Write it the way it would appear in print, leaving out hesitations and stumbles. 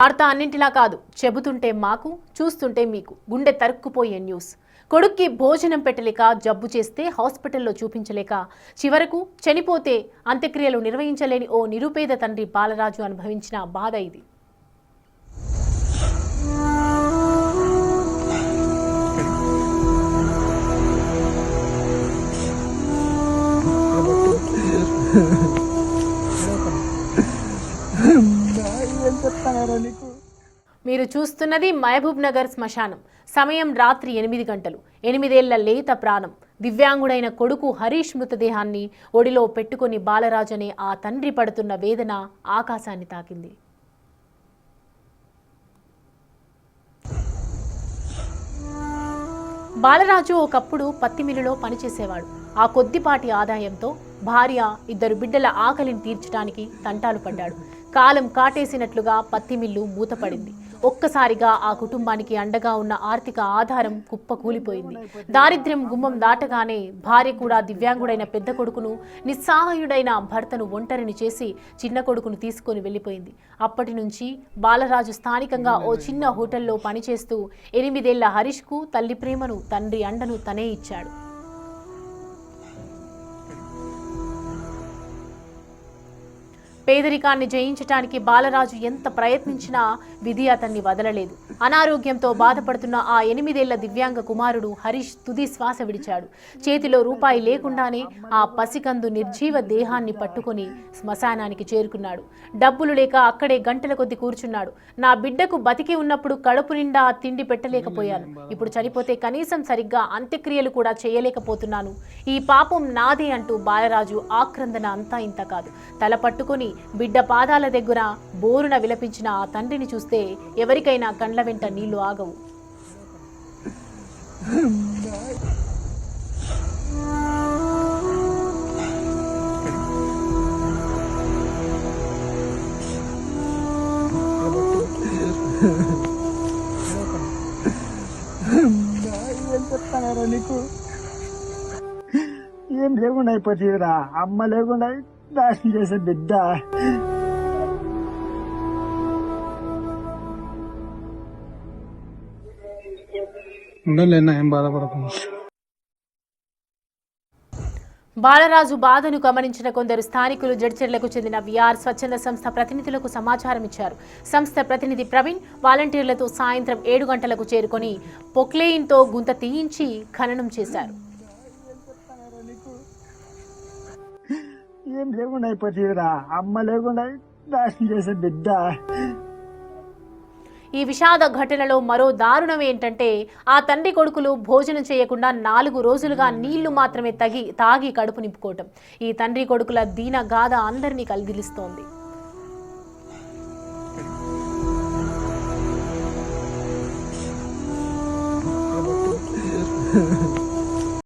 వార్త అన్నింటిలా కాదు, చెబుతుంటే మాకు, చూస్తుంటే మీకు గుండె తరుక్కుపోయే న్యూస్. కొడుక్కి భోజనం పెట్టలేక, జబ్బు చేస్తే హాస్పిటల్లో చూపించలేక, చివరకు చనిపోతే అంత్యక్రియలు నిర్వహించలేని ఓ నిరుపేద తండ్రి బాలరాజు అనుభవించిన బాధ ఇది. మీరు చూస్తున్నది మహబూబ్ నగర్ శ్మశానం. సమయం రాత్రి 8 గంటలు. 8 ఏళ్ల లేత ప్రాణం, దివ్యాంగుడైన కొడుకు హరీష్ మృతదేహాన్ని ఒడిలో పెట్టుకుని బాలరాజు అనే ఆ తండ్రి పడుతున్న వేదన ఆకాశాన్ని తాకింది. బాలరాజు ఒకప్పుడు పత్తి మిల్లులో పనిచేసేవాడు. ఆ కొద్దిపాటి ఆదాయంతో భార్య, 2 బిడ్డల ఆకలిని తీర్చడానికి తంటాలు పడ్డాడు. కాలం కాటేసినట్లుగా పత్తి మిల్లు మూతపడింది. ఒక్కసారిగా ఆ కుటుంబానికి అండగా ఉన్న ఆర్థిక ఆధారం కుప్పకూలిపోయింది. దారిద్ర్యం గుమ్మం దాటగానే భార్య కూడా దివ్యాంగుడైన పెద్ద కొడుకును, నిస్సహాయుడైన భర్తను ఒంటరిని చేసి చిన్న కొడుకును తీసుకొని వెళ్ళిపోయింది. అప్పటి నుంచి బాలరాజు స్థానికంగా ఓ చిన్న హోటల్లో పనిచేస్తూ 8 ఏళ్ల హరీష్కు తల్లి ప్రేమను, తండ్రి అండను తనే ఇచ్చాడు. పేదరికాన్ని జయించడానికి బాలరాజు ఎంత ప్రయత్నించినా విధి అతన్ని వదలలేదు. అనారోగ్యంతో బాధపడుతున్న ఆ 8 ఏళ్ల దివ్యాంగ కుమారుడు హరీష్ తుది శ్వాస విడిచాడు. చేతిలో రూపాయి లేకుండానే ఆ పసికందు నిర్జీవ దేహాన్ని పట్టుకుని శ్మశానానికి చేరుకున్నాడు. డబ్బులు లేక అక్కడే గంటల కొద్ది కూర్చున్నాడు. నా బిడ్డకు బతికి ఉన్నప్పుడు కడుపు నిండా తిండి పెట్టలేకపోయాను. ఇప్పుడు చనిపోతే కనీసం సరిగ్గా అంత్యక్రియలు కూడా చేయలేకపోతున్నాను. ఈ పాపం నాదే అంటూ బాలరాజు ఆక్రందన అంతా ఇంత కాదు. తల పట్టుకుని బిడ్డ పాదాల దగ్గర బోరున విలపించిన ఆ తండ్రిని చూస్తే ఎవరికైనా కండ్ల వెంట నీళ్లు ఆగవు. నీకు ఏం లేకుండా అయిపోతుందిరా, అమ్మ లేకుండా నాశనం చేసే బిడ్డ. ఉండలేనా, ఏం బాధపడకుండా. బాలరాజు బాధను గమనించిన కొందరు స్థానికులు జడ్చర్లకు చెందిన విఆర్ స్వచ్ఛంద సంస్థ ప్రతినిధులకు సమాచారం ఇచ్చారు. సంస్థ ప్రతినిధి ప్రవీణ్ వాలంటీర్లతో సాయంత్రం 7 గంటలకు చేరుకొని పొక్లెయిన్తో గుంత తీయించి ఖననం చేశారు. ఏం లేకుండా అయిపోతుందిరా, అమ్మ లేకుండా నాశనం చేసే బిడ్డ. ఈ విషాద ఘటనలో మరో దారుణం ఏంటంటే ఆ తండ్రి కొడుకులు భోజనం చేయకుండా 4 రోజులుగా నీళ్లు మాత్రమే తాగి కడుపు నింపుకోవటం. ఈ తండ్రి కొడుకుల దీన గాథ అందరినీ కలిగిలిస్తోంది.